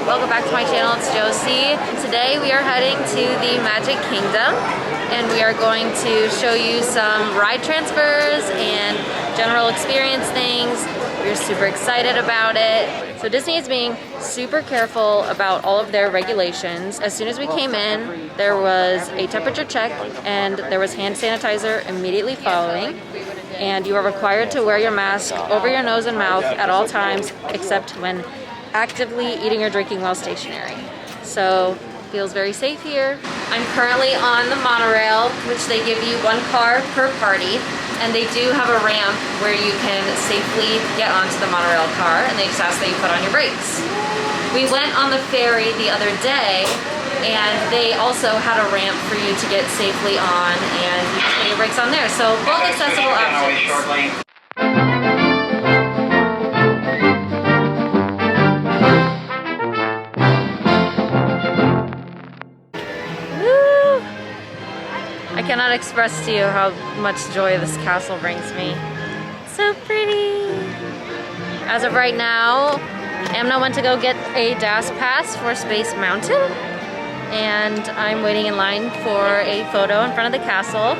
Welcome back to my channel, it's Josie. Today we are heading to the Magic Kingdom and we are going to show you some ride transfers and general experience things. We're super excited about it. So Disney is being super careful about all of their regulations. As soon as we came in, there was a temperature check and there was hand sanitizer immediately following. And you are required to wear your mask over your nose and mouth at all times except when actively eating or drinking while stationary. So feels very safe here. I'm currently on the monorail, which they give you one car per party, and they do have a ramp where you can safely get onto the monorail car, and they just ask that you put on your brakes. We went on the ferry the other day, and they also had a ramp for you to get safely on, and you just put your brakes on there. So both accessible options. I cannot express to you how much joy this castle brings me. So pretty! As of right now, Amna went to go get a DAS pass for Space Mountain, and I'm waiting in line for a photo in front of the castle.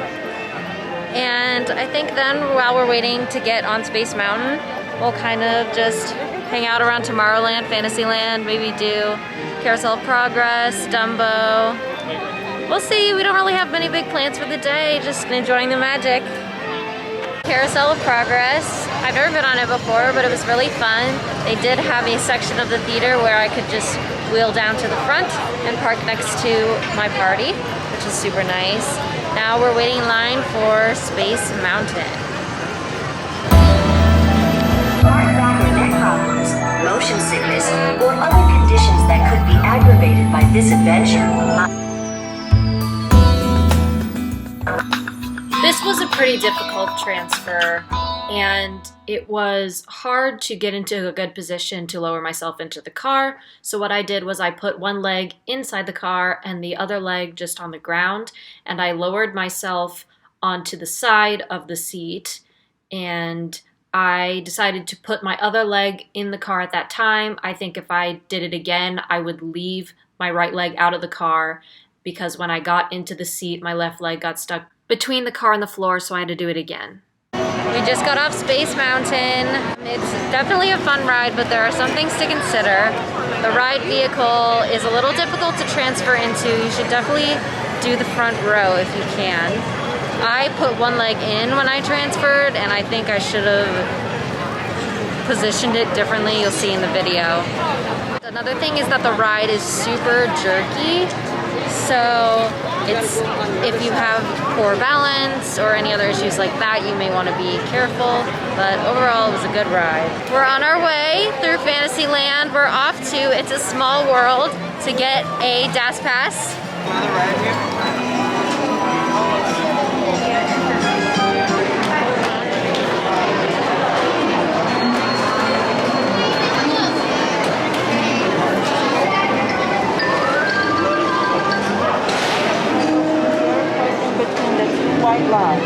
And I think then, while we're waiting to get on Space Mountain, we'll kind of just hang out around Tomorrowland, Fantasyland, maybe do Carousel of Progress, Dumbo. We'll see. We don't really have many big plans for the day, just enjoying the magic. Carousel of Progress. I've never been on it before, but it was really fun. They did have a section of the theater where I could just wheel down to the front and park next to my party, which is super nice. Now we're waiting in line for Space Mountain. Heart, back, or neck problems, motion sickness, or other conditions that could be aggravated by this adventure. This was a pretty difficult transfer, and it was hard to get into a good position to lower myself into the car. So what I did was I put one leg inside the car and the other leg just on the ground, and I lowered myself onto the side of the seat, and I decided to put my other leg in the car at that time. I think if I did it again, I would leave my right leg out of the car, because when I got into the seat, my left leg got stuck between the car and the floor, so I had to do it again. We just got off Space Mountain. It's definitely a fun ride, but there are some things to consider. The ride vehicle is a little difficult to transfer into. You should definitely do the front row if you can. I put one leg in when I transferred, and I think I should have positioned it differently. You'll see in the video. Another thing is that the ride is super jerky. So if you have poor balance or any other issues like that, you may want to be careful, but overall it was a good ride. We're on our way through Fantasyland. We're off to It's a Small World to get a DAS pass. White lines.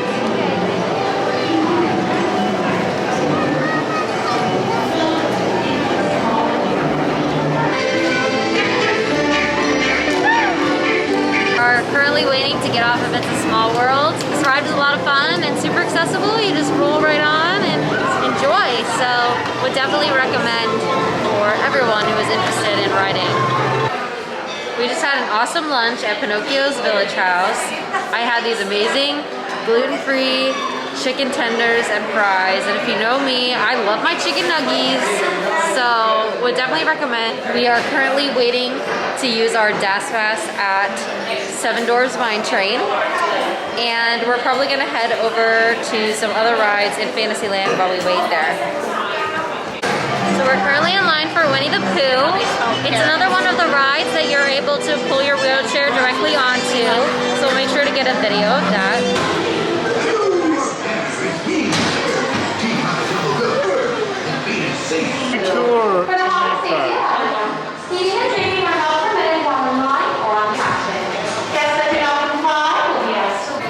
Are currently waiting to get off of It's a Small World. This ride is a lot of fun and super accessible. You just roll right on and enjoy. So would definitely recommend for everyone who is interested in riding. We just had an awesome lunch at Pinocchio's Village House. I had these amazing gluten-free chicken tenders and fries, and if you know me, I love my chicken nuggies, so would definitely recommend. We are currently waiting to use our DAS pass at Seven Dwarves Mine Train, and we're probably gonna head over to some other rides in Fantasyland while we wait there. So we're currently in line for Winnie the Pooh. It's another one of the rides that you're able to pull your wheelchair directly onto, so make sure to get a video of that.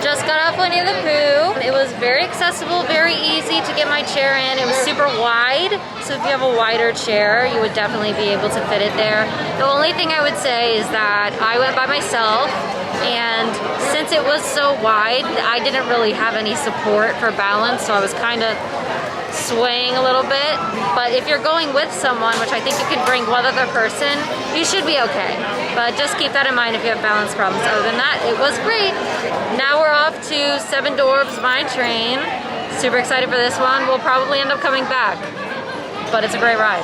Just got off Winnie the Pooh. It was very exciting. accessible, very easy to get my chair in. It was super wide, so if you have a wider chair, you would definitely be able to fit it there. The only thing I would say is that I went by myself, and since it was so wide, I didn't really have any support for balance, so I was kind of swaying a little bit. But if you're going with someone, which I think you can bring one other person, you should be okay. But just keep that in mind if you have balance problems. Other than that, it was great. Now we're off to Seven Dwarves Mine Train. Super excited for this one. We'll probably end up coming back, but it's a great ride.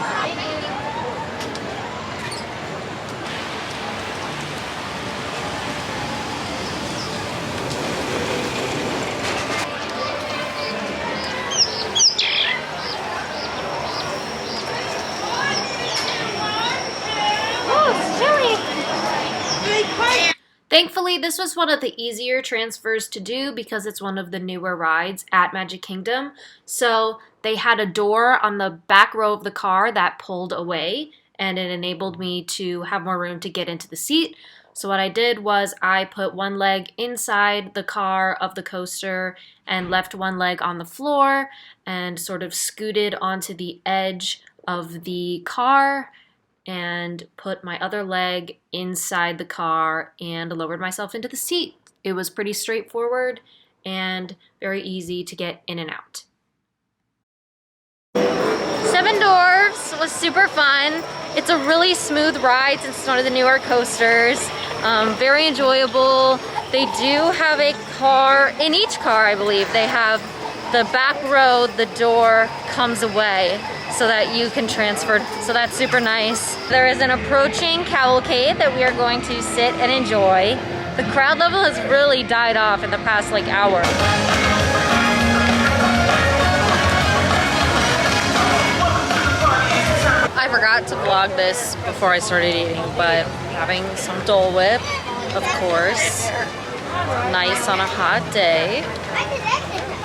Thankfully, this was one of the easier transfers to do because it's one of the newer rides at Magic Kingdom. So they had a door on the back row of the car that pulled away, and it enabled me to have more room to get into the seat. So what I did was I put one leg inside the car of the coaster and left one leg on the floor and sort of scooted onto the edge of the car and put my other leg inside the car and lowered myself into the seat. It was pretty straightforward and very easy to get in and out. Seven Dwarfs was super fun. It's a really smooth ride since it's one of the newer coasters. Very enjoyable. They do have a car, in each car I believe, they have the back row, the door comes away so that you can transfer, so that's super nice. There is an approaching cavalcade that we are going to sit and enjoy. The crowd level has really died off in the past hour. I forgot to vlog this before I started eating, but having some Dole Whip, of course. Nice on a hot day.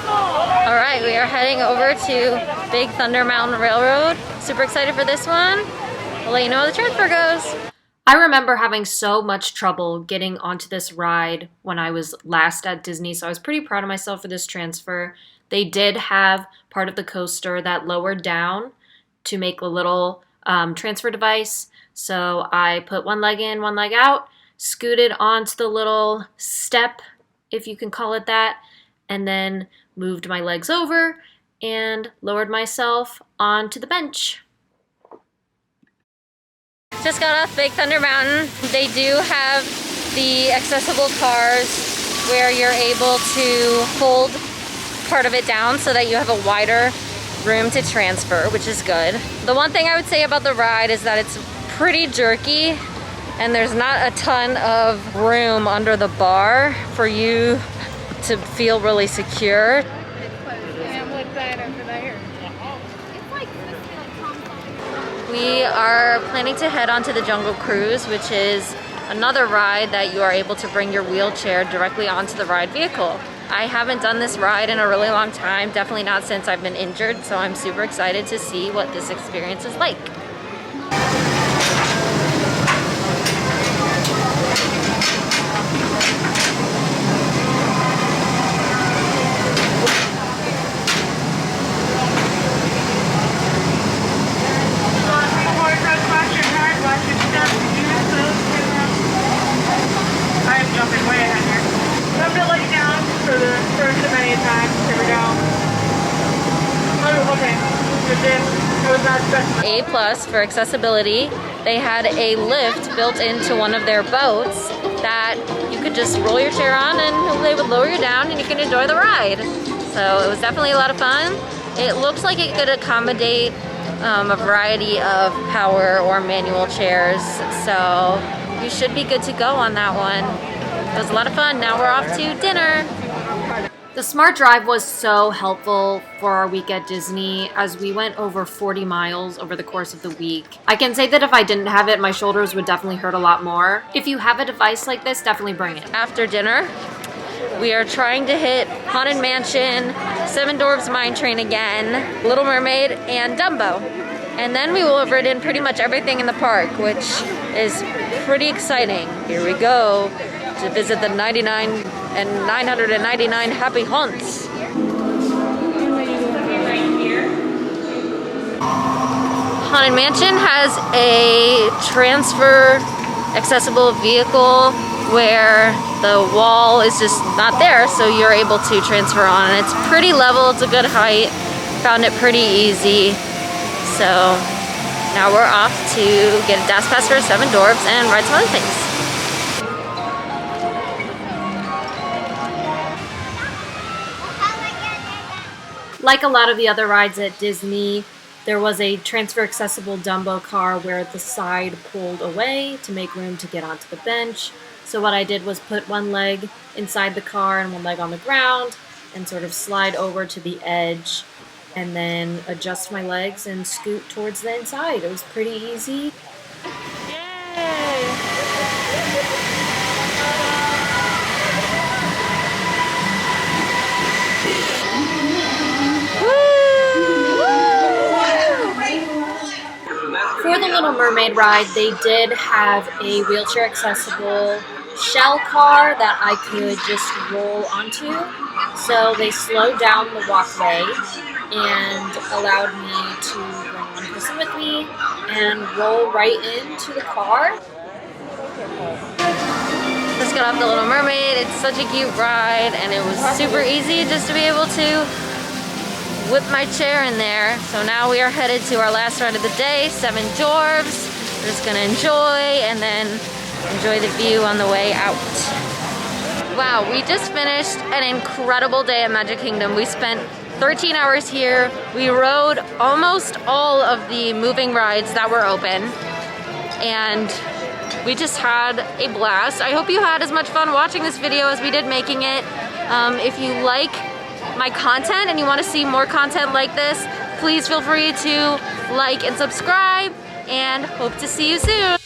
Alright, we are heading over to Big Thunder Mountain Railroad. Super excited for this one. I'll let you know how the transfer goes. I remember having so much trouble getting onto this ride when I was last at Disney, so I was pretty proud of myself for this transfer. They did have part of the coaster that lowered down to make a little transfer device. So I put one leg in, one leg out, scooted onto the little step, if you can call it that, and then moved my legs over and lowered myself onto the bench. Just got off Big Thunder Mountain. They do have the accessible cars where you're able to fold part of it down so that you have a wider room to transfer, which is good. The one thing I would say about the ride is that it's pretty jerky and there's not a ton of room under the bar for you to feel really secure. We are planning to head on to the Jungle Cruise, which is another ride that you are able to bring your wheelchair directly onto the ride vehicle. I haven't done this ride in a really long time, definitely not since I've been injured, so I'm super excited to see what this experience is like. A+ for accessibility. They had a lift built into one of their boats that you could just roll your chair on and they would lower you down and you can enjoy the ride. So it was definitely a lot of fun. It looks like it could accommodate a variety of power or manual chairs, so you should be good to go on that one. It was a lot of fun. Now we're off to dinner. The Smart Drive was so helpful for our week at Disney as we went over 40 miles over the course of the week. I can say that if I didn't have it, my shoulders would definitely hurt a lot more. If you have a device like this, definitely bring it. After dinner, we are trying to hit Haunted Mansion, Seven Dwarves Mine Train again, Little Mermaid, and Dumbo. And then we will have ridden pretty much everything in the park, which is pretty exciting. Here we go to visit the 999 Happy Haunts. Haunted Mansion has a transfer accessible vehicle where the wall is just not there, so you're able to transfer on. And it's pretty level, it's a good height. Found it pretty easy. So now we're off to get a Dash Pass for 7 Dwarves and ride some other things. Like a lot of the other rides at Disney, there was a transfer accessible Dumbo car where the side pulled away to make room to get onto the bench. So what I did was put one leg inside the car and one leg on the ground and sort of slide over to the edge and then adjust my legs and scoot towards the inside. It was pretty easy. Yay! For the Little Mermaid ride, they did have a wheelchair accessible shell car that I could just roll onto. So they slowed down the walkway and allowed me to bring one person with me and roll right into the car. Just got off the Little Mermaid. It's such a cute ride and it was super easy just to be able to whip my chair in there. So now we are headed to our last ride of the day, 7 Dwarves. We're just gonna enjoy and then enjoy the view on the way out. Wow, we just finished an incredible day at Magic Kingdom. We spent 13 hours here. We rode almost all of the moving rides that were open. And we just had a blast. I hope you had as much fun watching this video as we did making it. If you like my content and you want to see more content like this, please feel free to like and subscribe, and hope to see you soon.